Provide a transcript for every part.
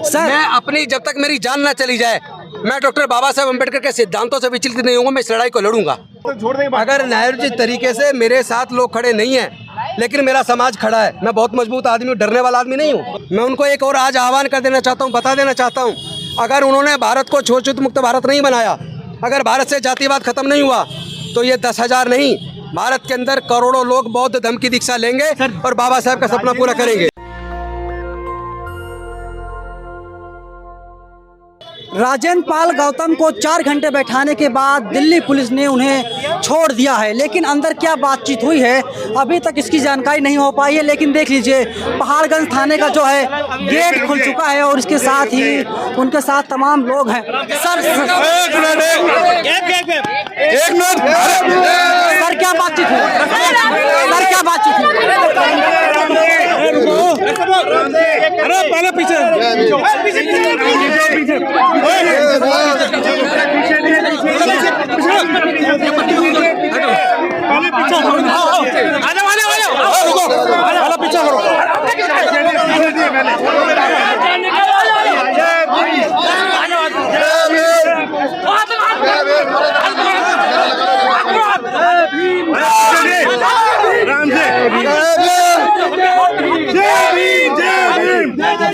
मैं अपनी जब तक मेरी जान ना चली जाए मैं डॉक्टर बाबा साहब अम्बेडकर के सिद्धांतों से विचलित नहीं होऊंगा। मैं इस लड़ाई को लड़ूंगा। अगर न्यायोचित तरीके से मेरे साथ लोग खड़े नहीं हैं, लेकिन मेरा समाज खड़ा है, मैं बहुत मजबूत आदमी हूँ, डरने वाला आदमी नहीं हूँ। मैं उनको एक और आज आह्वान कर देना चाहता हूँ, बता देना चाहता हूँ, अगर उन्होंने भारत को छूत मुक्त भारत नहीं बनाया, अगर भारत से जातिवाद खत्म नहीं हुआ, तो ये 10,000 नहीं, भारत के अंदर करोड़ों लोग बौद्ध धर्म की दीक्षा लेंगे और बाबा साहब का सपना पूरा करेंगे। राजेंद्र पाल गौतम को 4 घंटे बैठाने के बाद दिल्ली पुलिस ने उन्हें छोड़ दिया है, लेकिन अंदर क्या बातचीत हुई है अभी तक इसकी जानकारी नहीं हो पाई है। लेकिन देख लीजिए, पहाड़गंज थाने का जो है गेट खुल चुका है और इसके साथ ही उनके साथ तमाम लोग हैं। सर क्या बातचीत हुई? सर क्या बातचीत हुई? अरे पहले पीछे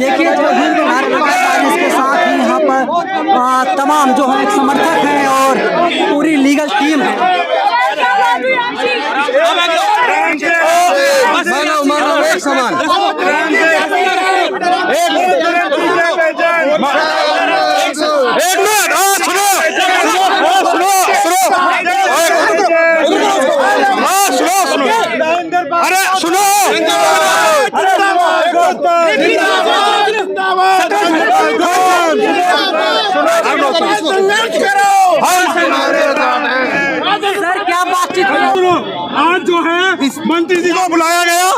देखिए, जो हिंद इसके साथ ही यहाँ पर तमाम जो है समर्थक हैं और पूरी लीगल टीम है। मानव एक समान। एक मिनट, सुनो अरे सुनो, सर क्या बातचीत? आज जो है मंत्री जी को बुलाया गया,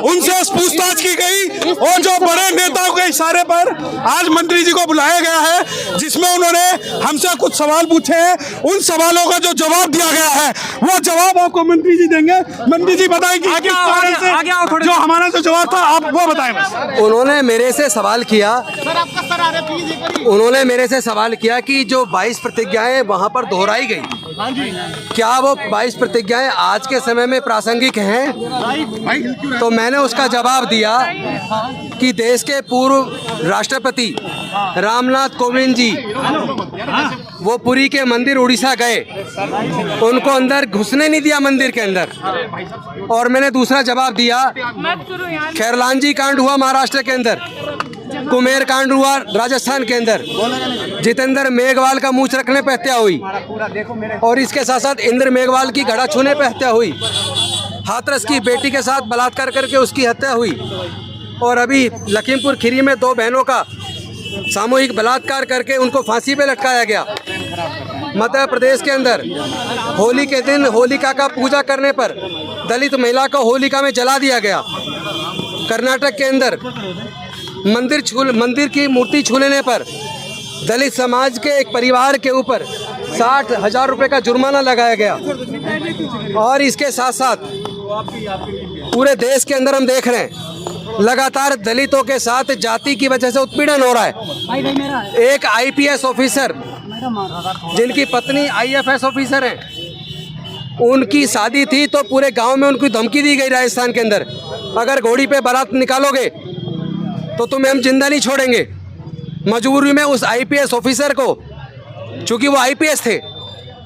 उनसे पूछताछ की गई और जो बड़े नेताओं के इशारे पर आज मंत्री जी को बुलाया गया है, जिसमें उन्होंने हमसे कुछ सवाल पूछे हैं। उन सवालों का जो जवाब दिया गया है वो जवाब आपको मंत्री जी देंगे। मंत्री जी बताएंगे जो हमारा जो जवाब था, आप वो बताएं बस। उन्होंने मेरे से सवाल किया, कि जो 22 प्रतिज्ञाएं वहां पर दोहराई गई, क्या वो 22 प्रतिज्ञाएं आज के समय में प्रासंगिक हैं? तो मैंने उसका जवाब दिया कि देश के पूर्व राष्ट्रपति रामनाथ कोविंद जी वो पुरी के मंदिर उड़ीसा गए, उनको अंदर घुसने नहीं दिया मंदिर के अंदर। और मैंने दूसरा जवाब दिया, खैरलांजी कांड हुआ महाराष्ट्र के अंदर, कुमेर कांड हुआ राजस्थान के अंदर, जितेंद्र मेघवाल का मूंछ रखने पर हत्या हुई, और इसके साथ साथ इंद्र मेघवाल की घड़ा छूने पर हत्या हुई, हाथरस की बेटी के साथ बलात्कार करके उसकी हत्या हुई, और अभी लखीमपुर खीरी में 2 बहनों का सामूहिक बलात्कार करके उनको फांसी पे लटकाया गया। मध्य प्रदेश के अंदर होली के दिन होलिका का पूजा करने पर दलित महिला को होलिका में जला दिया गया। कर्नाटक के अंदर मंदिर की मूर्ति छू लेने पर दलित समाज के एक परिवार के ऊपर 60,000 रुपये का जुर्माना लगाया गया। और इसके साथ साथ पूरे देश के अंदर हम देख रहे हैं लगातार दलितों के साथ जाति की वजह से उत्पीड़न हो रहा है। एक IPS ऑफिसर जिनकी पत्नी IFS ऑफिसर है, उनकी शादी थी तो पूरे गांव में उनको धमकी दी गई राजस्थान के अंदर, अगर घोड़ी पे बारात निकालोगे तो तुम्हें हम जिंदा नहीं छोड़ेंगे। मजबूरी में उस IPS ऑफिसर को, चूँकि वो IPS थे,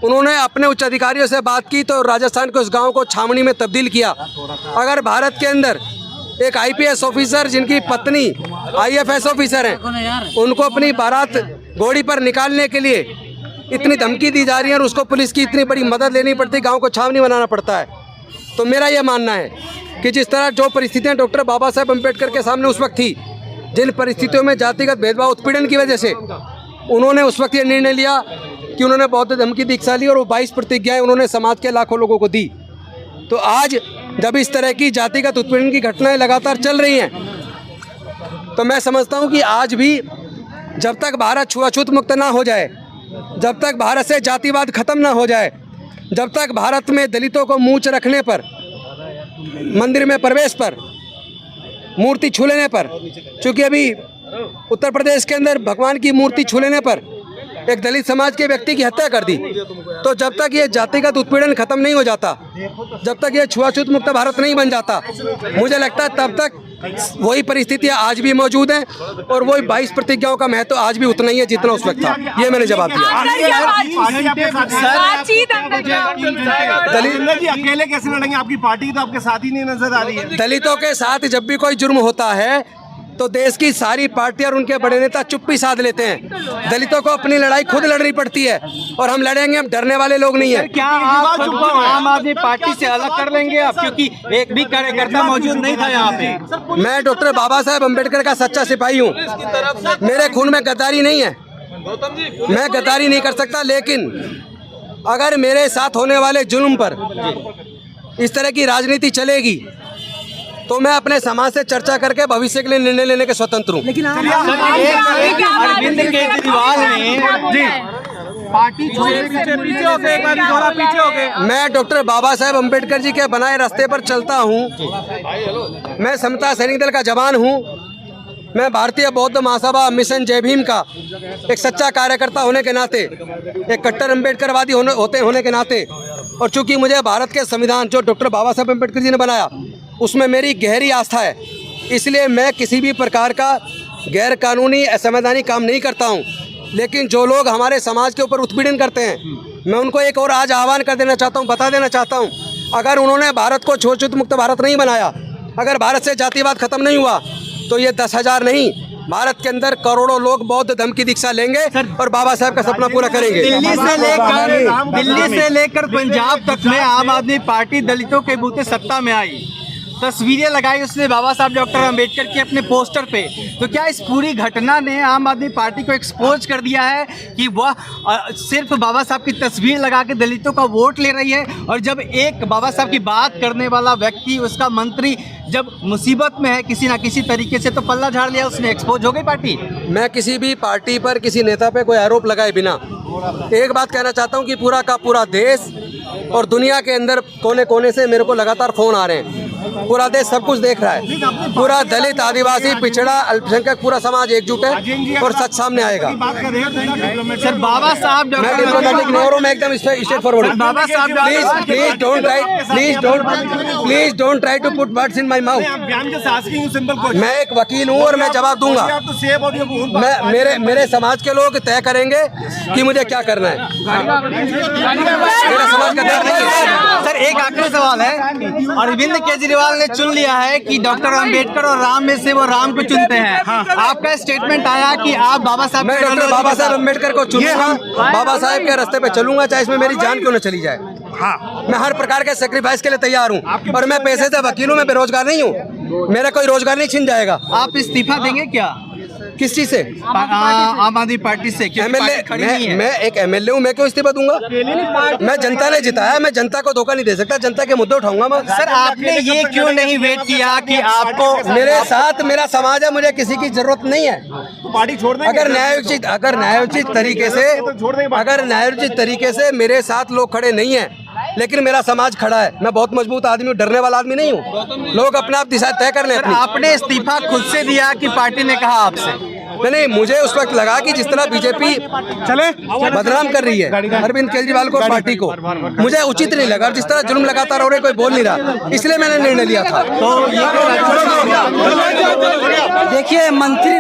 उन्होंने अपने उच्च अधिकारियों से बात की तो राजस्थान के उस गांव को छावनी में तब्दील किया। अगर भारत के अंदर एक IPS ऑफिसर जिनकी पत्नी IFS ऑफिसर हैं, उनको अपनी बारात घोड़ी पर निकालने के लिए इतनी धमकी दी जा रही है और उसको पुलिस की इतनी बड़ी मदद लेनी पड़ती, गांव को छावनी बनाना पड़ता है, तो मेरा यह मानना है कि जिस तरह जो परिस्थितियां डॉक्टर बाबा साहब अम्बेडकर के सामने उस वक्त थी, जिन परिस्थितियों में जातिगत भेदभाव उत्पीड़न की वजह से उन्होंने उस वक्त ये निर्णय लिया कि उन्होंने बौद्ध धर्म की दीक्षा ली और वो 22 प्रतिज्ञाएं उन्होंने समाज के लाखों लोगों को दी। तो आज जब इस तरह की जातिगत उत्पीड़न की घटनाएं लगातार चल रही हैं, तो मैं समझता हूं कि आज भी जब तक भारत छुआछूत मुक्त ना हो जाए, जब तक भारत से जातिवाद खत्म ना हो जाए, जब तक भारत में दलितों को मूंछ रखने पर, मंदिर में प्रवेश पर, मूर्ति छू लेने पर, चूँकि अभी उत्तर प्रदेश के अंदर भगवान की मूर्ति छू लेने पर एक दलित समाज के व्यक्ति की हत्या कर दी। तो जब तक ये जातिगत उत्पीड़न खत्म नहीं हो जाता, जब तक ये छुआछूत मुक्त भारत नहीं बन जाता, मुझे लगता है तब तक वही परिस्थितियां आज भी मौजूद हैं और वही 22 प्रतिज्ञाओं का महत्व आज भी उतना ही है जितना उस वक्त था। ये मैंने जवाब दिया। दलित अकेले कैसे लड़ेंगे? आपकी पार्टी तो आपके साथ ही नहीं नजर आ रही है। दलितों के साथ जब भी कोई जुर्म होता है तो देश की सारी पार्टियां और उनके बड़े नेता चुप्पी साध लेते हैं। दलितों को अपनी लड़ाई खुद लड़नी पड़ती है और हम लड़ेंगे, हम डरने वाले लोग नहीं है। क्या आप खुद को आम आदमी पार्टी से अलग कर लेंगे आप, क्योंकि एक भी कार्यकर्ता मौजूद नहीं था यहाँ पे? मैं डॉक्टर बाबा साहेब अम्बेडकर का सच्चा सिपाही हूँ। मेरे खून में गद्दारी नहीं है, मैं गद्दारी नहीं कर सकता। लेकिन अगर मेरे साथ होने वाले जुल्म पर इस तरह की राजनीति चलेगी तो मैं अपने समाज से चर्चा करके भविष्य के लिए निर्णय लेने के स्वतंत्र हूँ। लेकिन आप अरविंद केजरीवाल ने पार्टी पीछे हो गए, एक बार थोड़ा पीछे हो गए। मैं डॉक्टर बाबा साहेब अम्बेडकर जी के बनाए रास्ते पर चलता हूँ। मैं समता सैनिक दल का जवान हूँ। मैं भारतीय बौद्ध महासभा मिशन जय भीम का एक सच्चा कार्यकर्ता होने के नाते, एक कट्टर अम्बेडकरवादी होने के नाते, और चूंकि मुझे भारत के संविधान जो डॉक्टर बाबा साहेब अम्बेडकर जी ने बनाया उसमें मेरी गहरी आस्था है, इसलिए मैं किसी भी प्रकार का गैर कानूनी असंवैधानिक काम नहीं करता हूं। लेकिन जो लोग हमारे समाज के ऊपर उत्पीड़न करते हैं, मैं उनको एक और आज आह्वान कर देना चाहता हूं, बता देना चाहता हूं, अगर उन्होंने भारत को छुआछूत मुक्त भारत नहीं बनाया, अगर भारत से जातिवाद खत्म नहीं हुआ, तो ये 10,000 नहीं, भारत के अंदर करोड़ों लोग बौद्ध धर्म की दीक्षा लेंगे और बाबा साहब का सपना पूरा करेंगे। दिल्ली से लेकर पंजाब तक में आम आदमी पार्टी दलितों के बूते सत्ता में आई, तस्वीरें लगाई उसने बाबा साहब डॉक्टर अंबेडकर की अपने पोस्टर पे। तो क्या इस पूरी घटना ने आम आदमी पार्टी को एक्सपोज कर दिया है कि वह सिर्फ बाबा साहब की तस्वीर लगा के दलितों का वोट ले रही है, और जब एक बाबा साहब की बात करने वाला व्यक्ति, उसका मंत्री जब मुसीबत में है किसी ना किसी तरीके से, तो पल्ला झाड़ लिया उसने, एक्सपोज हो गई पार्टी? मैं किसी भी पार्टी पर, किसी नेता पे कोई आरोप लगाए बिना एक बात कहना चाहता हूं कि पूरा का पूरा देश और दुनिया के अंदर कोने कोने से मेरे को लगातार फोन आ रहे हैं। पूरा देश सब कुछ देख रहा है। पूरा दलित, आदिवासी, पिछड़ा, अल्पसंख्यक पूरा समाज एकजुट है और सच सामने आएगा। सर बाबा साहब मैं डिप्लोमेटिक नहीं हो रहा हूं, मैं एकदम स्ट्रेट फॉरवर्ड हूं। Baba Saheb please don't try to put words in my mouth. मैं एक वकील हूं और मैं जवाब दूंगा। मैं मेरे समाज के लोग तय करेंगे कि मुझे क्या करना है। मेरा समाज का दर्द नहीं है। सर एक आखिरी सवाल है, अरविंद केजरीवाल ने चुन लिया है कि डॉक्टर अंबेडकर और राम में से वो राम को चुनते हैं। आपका स्टेटमेंट आया कि आप बाबा साहब, मैं डॉक्टर बाबा साहब अम्बेडकर को चुनूंगा, बाबा साहब के रास्ते पे चलूंगा, चाहे इसमें मेरी जान क्यों न चली जाए। मैं हर प्रकार के सेक्रीफाइस के लिए तैयार हूँ और मैं पैसे से वकील हूँ, मैं बेरोजगार नहीं हूँ, मेरा कोई रोजगार नहीं छिन जाएगा। आप इस्तीफा देंगे क्या? किस चीज से? आम आदमी पार्टी से। एमएलए, मैं एक एमएलए हूँ, मैं क्यों इस्तीफा दूंगा? मैं जनता ने जिताया, मैं जनता को धोखा नहीं दे सकता, जनता के मुद्दे उठाऊंगा मैं। सर आपने ये क्यों नहीं वेट किया कि आपको? मेरे साथ मेरा समाज है, मुझे किसी की जरूरत नहीं है। पार्टी छोड़ देंगे अगर न्यायोचित तरीके से मेरे साथ लोग खड़े नहीं है, लेकिन मेरा समाज खड़ा है। मैं बहुत मजबूत आदमी हूँ, डरने वाला आदमी नहीं हूँ। लोग अपना आप दिशा तय कर लें। आपने इस्तीफा खुद से दिया कि पार्टी ने कहा आपसे? नहीं, मुझे उस वक्त लगा कि जिस तरह बीजेपी बदनाम कर रही है अरविंद केजरीवाल को, पार्टी को, मुझे उचित नहीं लगा। जिस तरह जुल्म लगातार हो रहे, कोई बोल नहीं रहा, इसलिए मैंने निर्णय लिया था। तो देखिए, मंत्री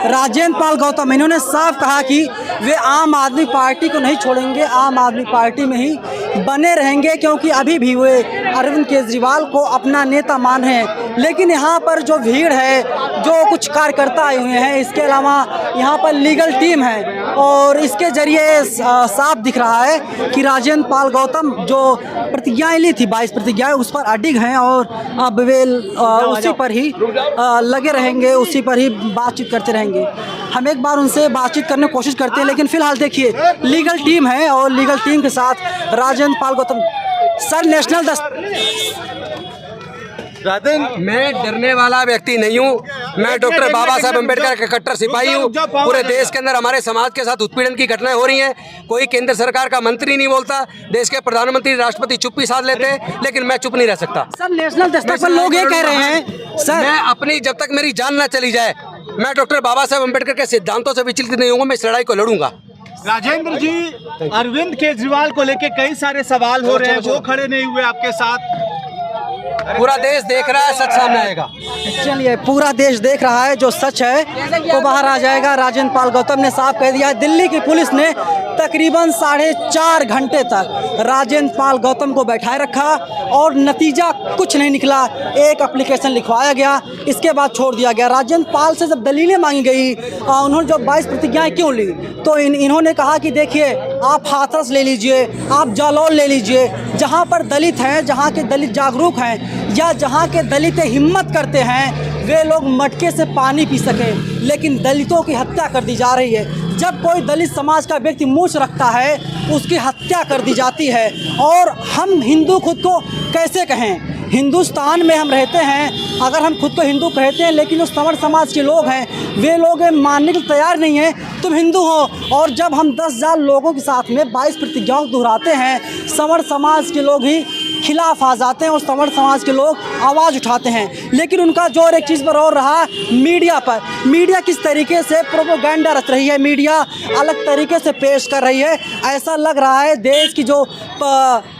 राजेंद्र पाल गौतम, इन्होंने साफ कहा कि वे आम आदमी पार्टी को नहीं छोड़ेंगे, आम आदमी पार्टी में ही बने रहेंगे, क्योंकि अभी भी वे अरविंद केजरीवाल को अपना नेता मान हैं। लेकिन यहाँ पर जो भीड़ है, जो कुछ कार्यकर्ता आए हुए हैं, इसके अलावा यहाँ पर लीगल टीम है, और इसके जरिए साफ दिख रहा है कि राजेंद्र पाल गौतम जो प्रतिज्ञाएं ली थी, 22 प्रतिज्ञाएं, उस पर अडिग हैं और अब वे उसी पर ही लगे रहेंगे, उसी पर ही बातचीत करते रहेंगे। हम एक बार उनसे बातचीत करने की कोशिश करते हैं, लेकिन फिलहाल देखिए लीगल टीम है और लीगल टीम के साथ राजेंद्र पाल गौतम। सर नेशनल मैं डरने वाला व्यक्ति नहीं हूँ। मैं डॉक्टर बाबा साहब अम्बेडकर का कट्टर सिपाही हूँ। पूरे देश के अंदर हमारे समाज के साथ उत्पीड़न की घटनाएं हो रही हैं। कोई केंद्र सरकार का मंत्री नहीं बोलता, देश के प्रधानमंत्री, राष्ट्रपति चुप्पी साध लेते हैं, लेकिन मैं चुप नहीं रह सकता। सर नेशनल दस्तक पर लोग ये कह रहे हैं, सर मैं अपनी, जब तक मेरी जान ना चली जाए मैं डॉक्टर बाबा साहेब अम्बेडकर के सिद्धांतों से विचलित नहीं हूँ, मैं इस लड़ाई को लड़ूंगा। राजेंद्र जी, अरविंद केजरीवाल को लेके कई सारे सवाल हो रहे हैं, वो खड़े नहीं हुए आपके साथ। पूरा देश देख रहा है, सच सामने आएगा। चलिए, पूरा देश देख रहा है, जो सच है वो बाहर आ जाएगा। राजेंद्र पाल गौतम ने साफ कह दिया है। दिल्ली की पुलिस ने तकरीबन 4.5 घंटे तक राजेंद्र पाल गौतम को बैठाए रखा और नतीजा कुछ नहीं निकला। एक एप्लीकेशन लिखवाया गया, इसके बाद छोड़ दिया गया। राजेंद्र पाल से जब दलीलें मांगी गई, उन्होंने जो 22 प्रतिज्ञाएं क्यों ली, तो इन्होंने कहा कि देखिए, आप हाथरस ले लीजिए, आप जालौन ले लीजिए, जहाँ पर दलित हैं, जहाँ के दलित जागरूक हैं या जहाँ के दलित हिम्मत करते हैं, वे लोग मटके से पानी पी सके। लेकिन दलितों की हत्या कर दी जा रही है। जब कोई दलित समाज का व्यक्ति मूछ रखता है, उसकी हत्या कर दी जाती है। और हम हिंदू खुद को कैसे कहें? हिंदुस्तान में हम रहते हैं, अगर हम खुद को हिंदू कहते हैं, लेकिन जो सवर्ण समाज के लोग हैं, वे लोग मानने के तैयार नहीं हैं तुम हिंदू हो। और जब हम 10,000 लोगों के साथ में 22 प्रतिज्ञाओं को दोहराते हैं, सवर्ण समाज के लोग ही खिलाफ आ जाते हैं और सवर्ण समाज के लोग आवाज़ उठाते हैं। लेकिन उनका जोर एक चीज़ पर और रहा, मीडिया पर। मीडिया किस तरीके से प्रोपेगेंडा रच रही है, मीडिया अलग तरीके से पेश कर रही है। ऐसा लग रहा है देश की जो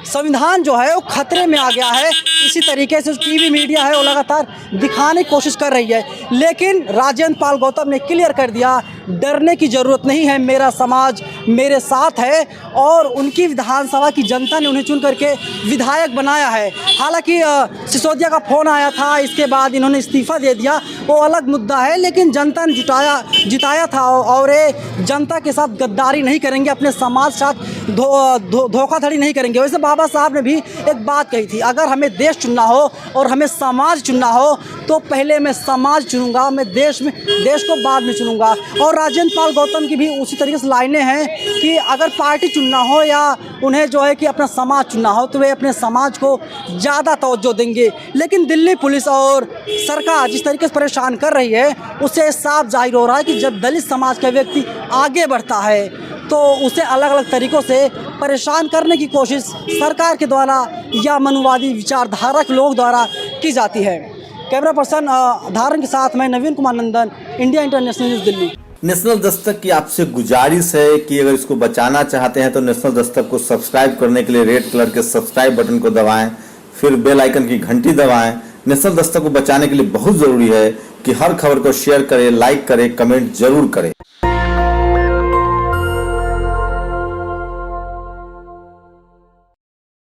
संविधान जो है वो खतरे में आ गया है। इसी तरीके से टीवी मीडिया है वो लगातार दिखाने की कोशिश कर रही है। लेकिन राजेंद्र पाल गौतम ने क्लियर कर दिया, डरने की ज़रूरत नहीं है, मेरा समाज मेरे साथ है। और उनकी विधानसभा की जनता ने उन्हें चुन करके विधायक बनाया है। हालांकि सिसोदिया का फ़ोन आया था, इसके बाद इन्होंने इस्तीफ़ा दे दिया, वो अलग मुद्दा है। लेकिन जनता ने जिताया था और ये जनता के साथ गद्दारी नहीं करेंगे, अपने समाज के साथ धोखाधड़ी नहीं करेंगे। वैसे बाबा साहब ने भी एक बात कही थी, अगर हमें देश चुनना हो और हमें समाज चुनना हो तो पहले मैं समाज चुनूंगा, मैं देश को बाद में चुनूंगा। और राजेंद्र पाल गौतम की भी उसी तरीके से लाइनें हैं कि अगर पार्टी चुनना हो या उन्हें जो है कि अपना समाज चुनना हो तो वे अपने समाज को ज़्यादा तवज्जो देंगे। लेकिन दिल्ली पुलिस और सरकार जिस तरीके से परेशान कर रही है, उससे साफ जाहिर हो रहा है कि जब दलित समाज का व्यक्ति आगे बढ़ता है तो उसे अलग अलग तरीक़ों से परेशान करने की कोशिश सरकार के द्वारा या मनुवादी विचारधारा के लोग द्वारा की जाती है। कैमरा पर्सन धारण के साथ मैं Naveen Kumar Nandan, India international news, Delhi. National Dastak की आपसे गुजारिश है कि अगर इसको बचाना चाहते हैं तो नेशनल दस्तक को सब्सक्राइब करने के लिए रेड कलर के सब्सक्राइब बटन को दबाएं, फिर बेल आइकन की घंटी दबाएं। नेशनल दस्तक को बचाने के लिए बहुत ज़रूरी है कि हर खबर को शेयर करें, लाइक करें, कमेंट जरूर करें।